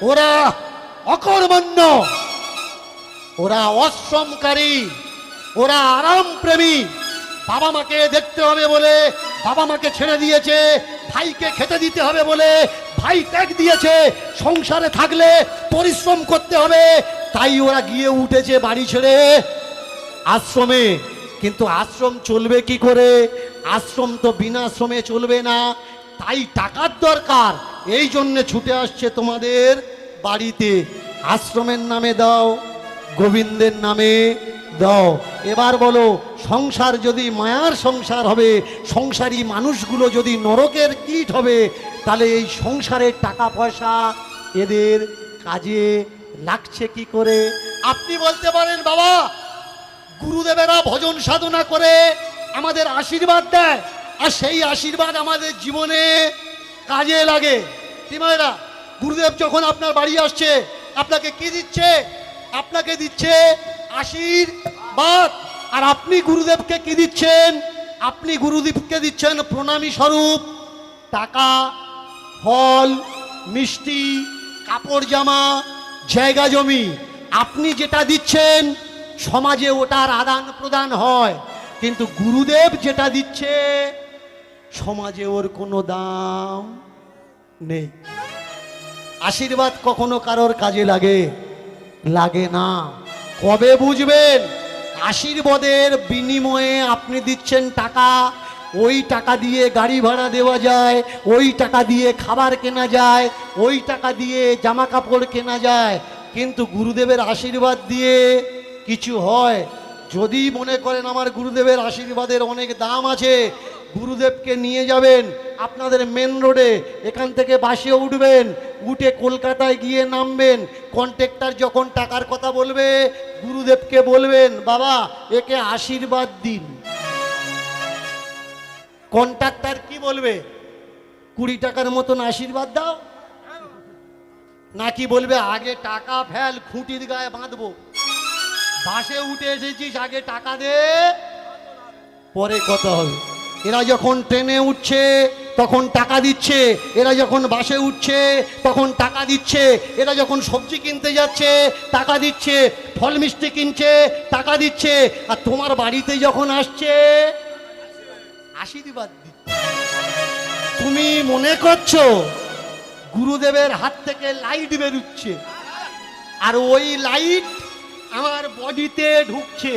ওরা অকর্মণ্য, ওরা অশ্রমকারী, ওরা আরাম প্রেমী। বাবা মাকে দেখতে হবে বলে বাবা মাকে ছেড়ে দিয়েছে, ভাইকে খেতে দিতে হবে বলে ভাই ত্যাগ দিয়েছে, সংসারে থাকলে পরিশ্রম করতে হবে, তাই ওরা গিয়ে উঠেছে বাড়ি ছেড়ে আশ্রমে। কিন্তু আশ্রম চলবে কি করে? আশ্রম তো বিনা আশ্রমে চলবে না, তাই টাকার দরকার, এই জন্যে ছুটে আসছে তোমাদের বাড়িতে। আশ্রমের নামে দাও, গোবিন্দের নামে দাও। এবার বলো, সংসার যদি মায়ার সংসার হবে, সংসারী মানুষগুলো যদি নরকের কীট হবে, তাহলে এই সংসারের টাকা পয়সা এদের কাজে লাগছে কি করে? আপনি বলতে পারেন, বাবা গুরুদেবেরা ভজন সাধনা করে আমাদের আশীর্বাদ দেয়, আর সেই আশীর্বাদ আমাদের জীবনে কাজে লাগে। তিমাইরা, গুরুদেব যখন আপনার বাড়ি আসছে আপনাকে কি দিচ্ছে? আপনাকে দিচ্ছে আশীর্বাদ। আর আপনি গুরুদেবকে কি দিচ্ছেন? আপনি গুরুদেবকে দিচ্ছেন প্রণামী স্বরূপ টাকা, ফল, মিষ্টি, কাপড় জামা, জায়গা জমি। আপনি যেটা দিচ্ছেন সমাজে ওটার আদান প্রদান হয়, কিন্তু গুরুদেব যেটা দিচ্ছে সমাজে ওর কোনো দাম নেই। আশীর্বাদ কখনো কারোর কাজে লাগে না। কবে বুঝবেন? আশীর্বাদের বিনিময়ে আপনি দিচ্ছেন টাকা, ওই টাকা দিয়ে গাড়ি ভাড়া দেওয়া যায়, ওই টাকা দিয়ে খাবার কেনা যায়, ওই টাকা দিয়ে জামা কাপড় কেনা যায়, কিন্তু গুরুদেবের আশীর্বাদ দিয়ে কিছু হয়? যদি মনে করেন আমার গুরুদেবের আশীর্বাদের অনেক দাম আছে, গুরুদেবকে নিয়ে যাবেন আপনাদের মেন রোডে, এখান থেকে বাসে উঠবেন, উঠে কলকাতায় গিয়ে নামবেন, কন্ট্রাক্টর যখন টাকার কথা বলবে গুরুদেবকে বলবেন, বাবা একে আশীর্বাদ দিন। কন্ট্রাক্টর কি বলবে? 20 টাকার মতন আশীর্বাদ দাও, নাকি বলবে আগে টাকা ফেল, খুঁটির গায়ে বাঁধবো, বাসে উঠে এসেছিস আগে টাকা দে, পরে কথা হবে। এরা যখন ট্রেনে উঠছে তখন টাকা দিচ্ছে, এরা যখন বাসে উঠছে তখন টাকা দিচ্ছে, এরা যখন সবজি কিনতে যাচ্ছে টাকা দিচ্ছে, ফল মিষ্টি কিনছে টাকা দিচ্ছে, আর তোমার বাড়িতে যখন আসছে আশীর্বাদ দিচ্ছে। তুমি মনে করছো গুরুদেবের হাত থেকে লাইট বেরুচ্ছে, আর ওই লাইট আমার বডিতে ঢুকছে।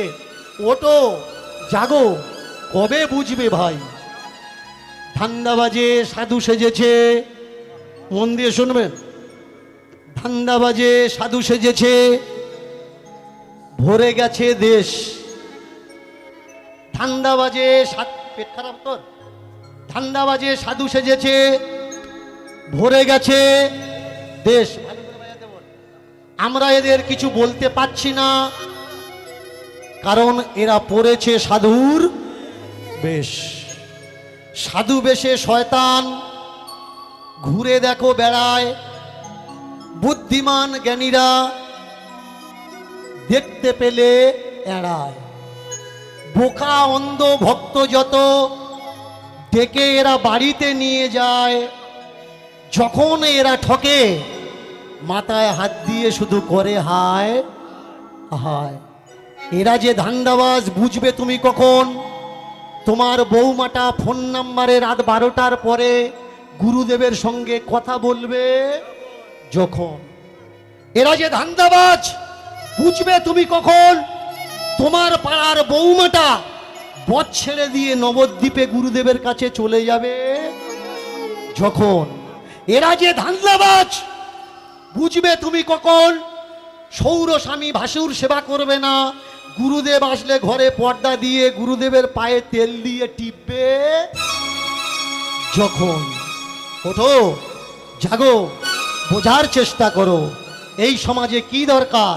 ওটো, জাগো, কবে বুঝবে ভাই? ধান্দাবাজে সাধু সেজেছে, মন দিয়ে শুনবেন, ধান্দাবাজে সাধু সেজেছে, ভরে গেছে দেশ। ধান্দাবাজে পেট খারাপ তোর? ধান্দাবাজে সাধু সেজেছে, ভরে গেছে দেশ। আমরা এদের কিছু বলতে পারছি না, কারণ এরা পড়েছে সাধুর বেশ। সাধু বেশে শয়তান ঘুরে দেখো বেড়ায়, বুদ্ধিমান জ্ঞানীরা দেখতে পেলে এড়ায়। বোকা অন্ধ ভক্ত যত ডেকে এরা বাড়িতে নিয়ে যায়, যখন এরা ঠকে মাথায় হাত দিয়ে শুধু করে হায় হায়। এরা যে ধান্দাবাজ বুঝবে তুমি কখন? তোমার বৌমাটা ফোন নাম্বারে রাত 12টার পরে গুরুদেবের সঙ্গে কথা বলবে যখন। এরা যে ধান্দাবাজ বুঝবে তুমি কখন? তোমার পাড়ার বৌমাটা বর ছেড়ে দিয়ে নবদ্বীপে গুরুদেবের কাছে চলে যাবে যখন। এরা যে ধান্দাবাজ বুঝবে তুমি কখন? সৌর স্বামী ভাসুর সেবা করবে না, গুরুদেব আসলে ঘরে পর্দা দিয়ে গুরুদেবের পায়ে তেল দিয়ে টিপবে যখন। ওঠো, জাগো, বোঝার চেষ্টা করো এই সমাজে কি দরকার।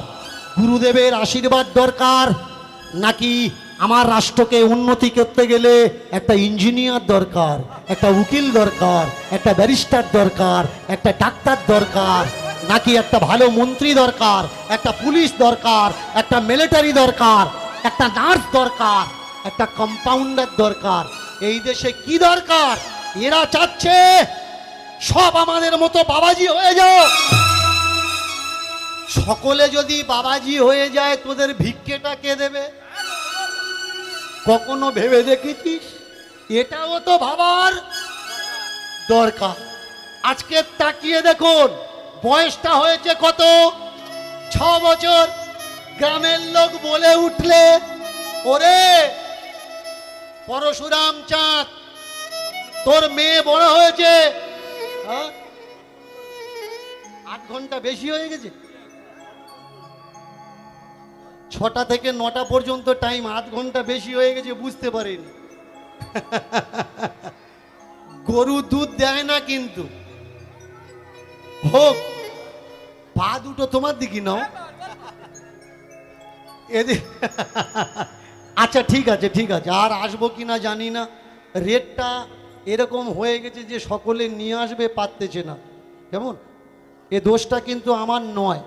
গুরুদেবের আশীর্বাদ দরকার, নাকি আমার রাষ্ট্রকে উন্নতি করতে গেলে একটা ইঞ্জিনিয়ার দরকার, একটা উকিল দরকার, একটা ব্যারিস্টার দরকার, একটা ডাক্তার দরকার, নাকি একটা ভালো মন্ত্রী দরকার, একটা পুলিশ দরকার, একটা মিলিটারি দরকার, একটা নার্স দরকার, একটা কম্পাউন্ডার দরকার? এই দেশে কি দরকার? এরা চাচ্ছে সব আমাদের মতো বাবাজি হয়ে যাও। সকলে যদি বাবাজি হয়ে যায় তোদের ভিক্ষেটা কে দেবে? কখনো ভেবে দেখেছিস? এটাও তো ভাবার দরকার। আজকে তাকিয়ে দেখুন, বয়সটা হয়েছে কত? 6 বছর। গ্রামের লোক বলে উঠলে, ওরে পরশুরাম চাঁদ, তোর মেয়ে বড় হয়েছে। 8 ঘন্টা বেশি হয়ে গেছে। 6টা থেকে 9টা পর্যন্ত টাইম, 8 ঘন্টা বেশি হয়ে গেছে, বুঝতে পারিনি। গরু দুধ দেয় না কিন্তু। হোক, পা দুটো তোমার দিকে নাও। এদিক আচ্ছা ঠিক আছে, ঠিক আছে, আর আসবো কিনা জানি না। রেটটা এরকম হয়ে গেছে যে সকলে নিয়ে আসবে পারতেছে না। কেমন? এ দোষটা কিন্তু আমার নয়।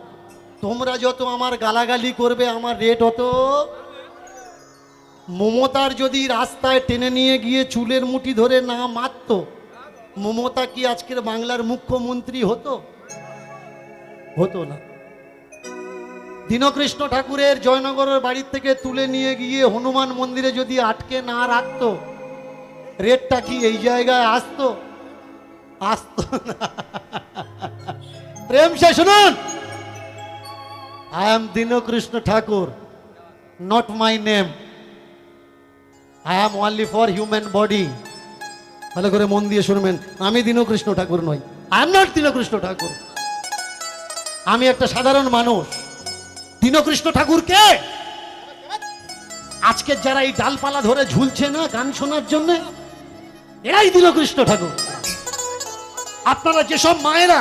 তোমরা যত আমার গালাগালি করবে আমার রেট অত। মমতার যদি রাস্তায় টেনে নিয়ে গিয়ে চুলের মুঠি ধরে না মারতো, মমতা কি আজকের বাংলার মুখ্যমন্ত্রী হতো? হতো না। দীনকৃষ্ণ ঠাকুরের জয়নগরের বাড়ির থেকে তুলে নিয়ে গিয়ে হনুমান মন্দিরে যদি আটকে না রাখতো, রেটটা কি এই জায়গায় আসতো? আসতো না। প্রেম সে শুনুন, I am Dinokrishna Thakur, not my name. I am only for human body. ভালো করে মন দিয়ে শুনবেন, আমি দীনকৃষ্ণ ঠাকুর নই। I am not দীনকৃষ্ণ ঠাকুর। আমি একটা সাধারণ মানুষ। দীনকৃষ্ণ ঠাকুর কে? আজকে যারা এই ডালপালা ধরে ঝুলছে না গান শোনার জন্য, এরাই দীনকৃষ্ণ ঠাকুর। আপনারা যেসব মায়েরা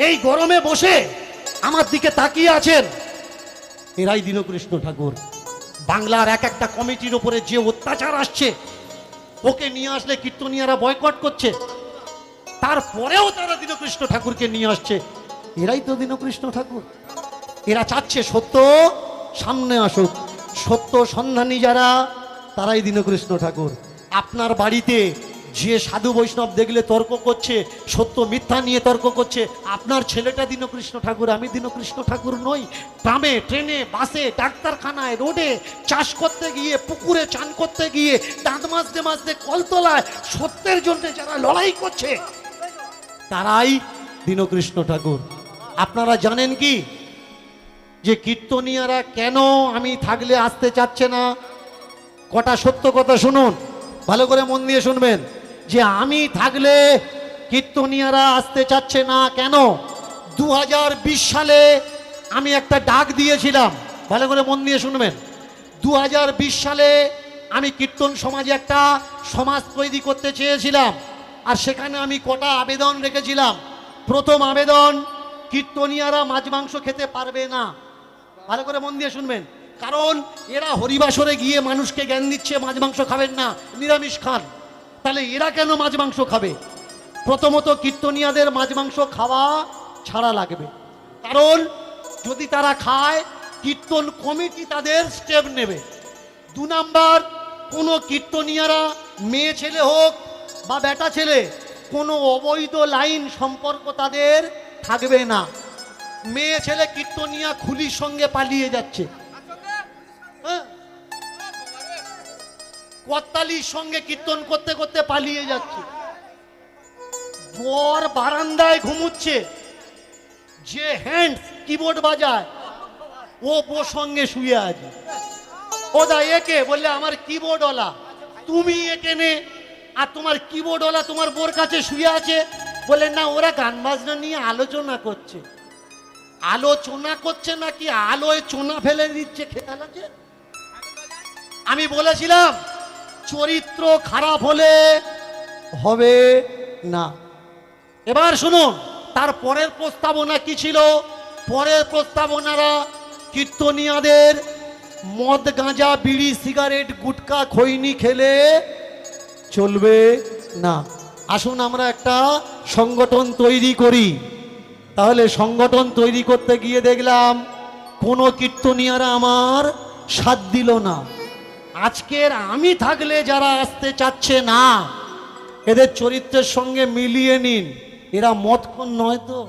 এই গরমে বসে আমার দিকে তাকিয়ে আছেন, এরাই দীনকৃষ্ণ ঠাকুর। বাংলার এক একটা কমিটির উপরে যে অত্যাচার আসছে, ওকে নিয়ে আসলে কীর্তনিয়ারা বয়কট করছে, তারপরেও তারা দীনকৃষ্ণ ঠাকুরকে নিয়ে আসছে। এরাই তো দীনকৃষ্ণ ঠাকুর। এরা চাচ্ছে সত্য সামনে আসুক। সত্য সন্ধানী যারা, তারাই দীনকৃষ্ণ ঠাকুর। আপনার বাড়িতে যে সাধু বৈষ্ণব দেখলে তর্ক করছে, সত্য মিথ্যা নিয়ে তর্ক করছে, আপনার ছেলেটা দীনকৃষ্ণ ঠাকুর, আমি দীনকৃষ্ণ ঠাকুর নই। ট্রামে, ট্রেনে, বাসে, ডাক্তারখানায়, রোডে, চাষ করতে গিয়ে, পুকুরে চান করতে গিয়ে, দাঁত মাজতে মাজতে কলতলায় সত্যের জন্য যারা লড়াই করছে, তারাই দীনকৃষ্ণ ঠাকুর। আপনারা জানেন কি যে কীর্তনিয়ারা কেন আমি থাকলে আসতে চাচ্ছে না? কটা সত্য কথা শুনুন, ভালো করে মন দিয়ে শুনবেন। যে আমি থাকলে কীর্তনিয়ারা আসতে চাচ্ছে না কেন? 2020 সালে আমি একটা ডাক দিয়েছিলাম, ভালো করে মন দিয়ে শুনবেন। 2020 সালে আমি কীর্তন সমাজে একটা সমাজ তৈরি করতে চেয়েছিলাম, আর সেখানে আমি কটা আবেদন রেখেছিলাম। প্রথম আবেদন, কীর্তনিয়ারা মাছ মাংস খেতে পারবে না। ভালো করে মন দিয়ে শুনবেন, কারণ এরা হরিবাসরে গিয়ে মানুষকে জ্ঞান দিচ্ছে মাছ মাংস খাবেন না, নিরামিষ খান। তাহলে এরা কেন মাছ মাংস খাবে? প্রথমত কীর্তনিয়াদের মাছ মাংস খাওয়া ছাড়া লাগবে, কারণ যদি তারা খায় কীর্তন কমিটি তাদের স্টেপ নেবে। 2 নাম্বার, কোনো কীর্তনিয়ারা মেয়ে ছেলে হোক বা বেটা ছেলে, কোনো অবৈধ লাইন সম্পর্ক তাদের থাকবে না। মেয়ে ছেলে কীর্তনিয়া খুলির সঙ্গে পালিয়ে যাচ্ছে, হ্যাঁ, কর্তালির সঙ্গে কীর্তন করতে করতে পালিয়ে যাচ্ছে, বর বারান্দায় ঘুমুচ্ছে, যে হ্যান্ড কিবোর্ড বাজায় ও বউর সঙ্গে শুয়ে আছে। ও দা একে বললে আমার কিবোর্ডওয়ালা, তুমি একে নে, আর তোমার কিবোর্ডওয়ালা তোমার বোর কাছে শুয়ে আছে। বলে না, ওরা গান বাজনা নিয়ে আলোচনা করছে। আলোচনা করছে নাকি আলোয় চোনা ফেলে দিচ্ছে খেয়াল আছে? আমি বলেছিলাম চরিত্র খারাপ হলে হবে না। এবার শুনুন তার পরের প্রস্তাবনা কি ছিল। পরের প্রস্তাবনারা কীর্তনিয়াদের মদ গাঁজা বিড়ি সিগারেট গুটকা খৈনি খেলে চলবে না। আসুন আমরা একটা সংগঠন তৈরি করি। তাহলে সংগঠন তৈরি করতে গিয়ে দেখলাম কোনো কীর্তনিয়ারা আমার সাথ দিল না। আজকের আমি থাকলে যারা আসতে চাচ্ছে না, এদের চরিত্রের সঙ্গে মিলিয়ে নিন। এরা মদখোর নয় তো,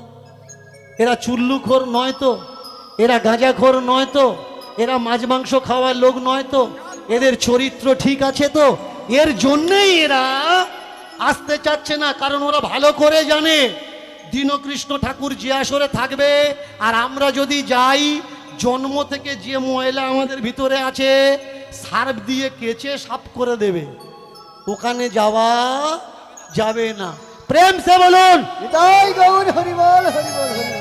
এরা চুল্লুখোর নয় তো, এরা গাঁজাখোর নয় তো, এরা মাছ মাংস খাওয়ার লোক নয় তো, এদের চরিত্র ঠিক আছে তো। এর জন্যেই এরা আসতে চাচ্ছে না, কারণ ওরা ভালো করে জানে দীনকৃষ্ণ ঠাকুর যে আসরে থাকবে, আর আমরা যদি যাই জন্ম থেকে যে ময়লা আমাদের ভিতরে আছে সার্ফ দিয়ে কেচে সাফ করে দেবে, ওখানে যাওয়া যাবে না। প্রেম সে বলুন নিতাই গৌর হরিবল হরিবল হরিবল।